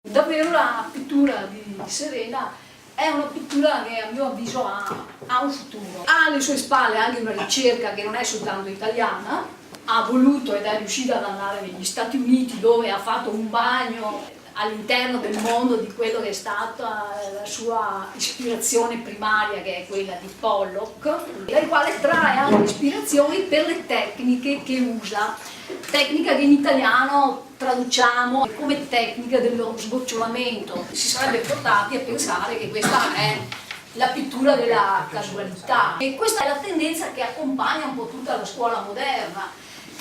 Davvero la pittura di Serena è una pittura che a mio avviso ha un futuro. Ha alle sue spalle anche una ricerca che non è soltanto italiana, ha voluto ed è riuscita ad andare negli Stati Uniti, dove ha fatto un bagno all'interno del mondo di quello che è stata la sua ispirazione primaria, che è quella di Pollock, dal quale trae anche ispirazioni per le tecniche che usa, tecnica che in italiano traduciamo come tecnica dello sgocciolamento. Si sarebbe portati a pensare che questa è la pittura della casualità, e questa è la tendenza che accompagna un po' tutta la scuola moderna,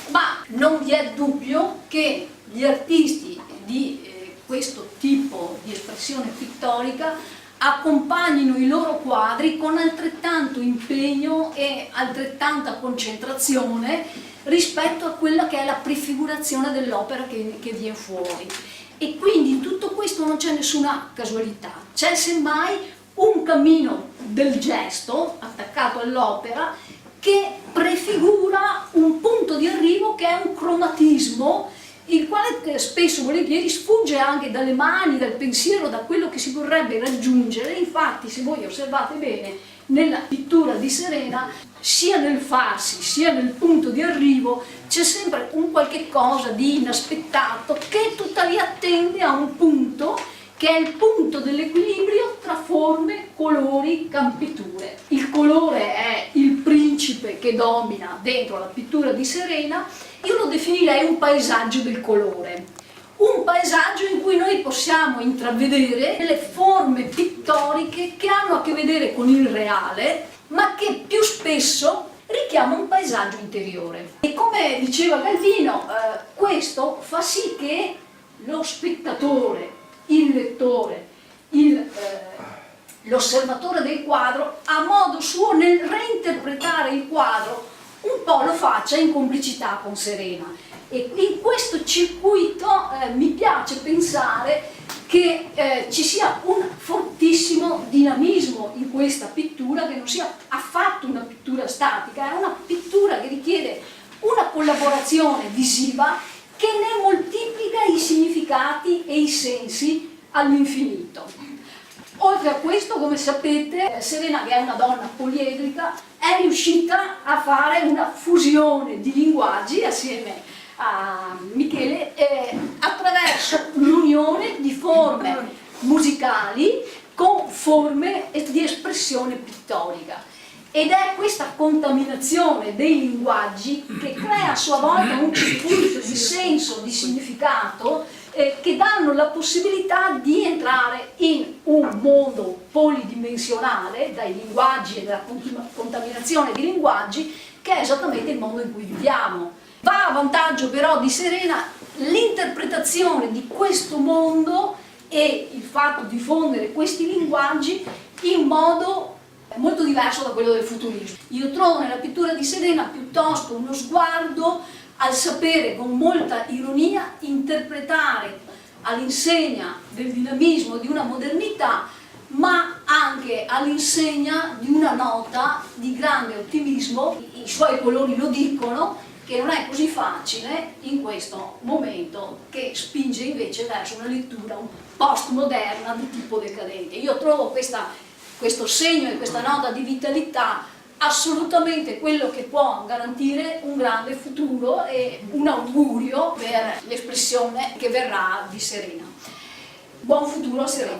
ma non vi è dubbio che gli artisti di questo tipo di espressione pittorica accompagnino i loro quadri con altrettanto impegno e altrettanta concentrazione rispetto a quella che è la prefigurazione dell'opera che viene fuori. E quindi in tutto questo non c'è nessuna casualità, c'è semmai un cammino del gesto attaccato all'opera che prefigura un punto di arrivo che è un cromatismo, il quale spesso volentieri sfugge anche dalle mani, dal pensiero, da quello che si vorrebbe raggiungere. Infatti, se voi osservate bene, nella pittura di Serena, sia nel farsi sia nel punto di arrivo, c'è sempre un qualche cosa di inaspettato che tuttavia tende a un punto che è il punto dell'equilibrio tra forme, colori, campiture. Il colore è il principe che domina dentro la pittura di Serena. Io lo definirei un paesaggio del colore, un paesaggio in cui noi possiamo intravedere delle forme pittoriche che hanno a che vedere con il reale, ma che più spesso richiama un paesaggio interiore. E come diceva Calvino, questo fa sì che lo spettatore, il lettore, l'osservatore del quadro, a modo suo nel reinterpretare il quadro, un po' lo faccia in complicità con Serena. E in questo circuito mi piace pensare che ci sia un fortissimo dinamismo in questa pittura, che non sia affatto una pittura statica, è una pittura che richiede una collaborazione visiva che ne moltiplica i significati e i sensi all'infinito. Oltre a questo, come sapete, Serena, che è una donna poliedrica, è riuscita a fare una fusione di linguaggi assieme a Michele attraverso l'unione di forme musicali con forme di espressione pittorica. Ed è questa contaminazione dei linguaggi che crea a sua volta un circuito di senso, di significato, che danno la possibilità di entrare in un mondo polidimensionale, dai linguaggi e dalla contaminazione di linguaggi, che è esattamente il mondo in cui viviamo. Va a vantaggio però di Serena l'interpretazione di questo mondo e il fatto di diffondere questi linguaggi in modo molto diverso da quello del futurismo. Io trovo nella pittura di Serena piuttosto uno sguardo al sapere con molta ironia interpretare all'insegna del dinamismo di una modernità, ma anche all'insegna di una nota di grande ottimismo. I suoi colori lo dicono, che non è così facile in questo momento, che spinge invece verso una lettura postmoderna di tipo decadente. Io trovo questo segno e questa nota di vitalità assolutamente quello che può garantire un grande futuro e un augurio per l'espressione che verrà di Serena. Buon futuro a Serena.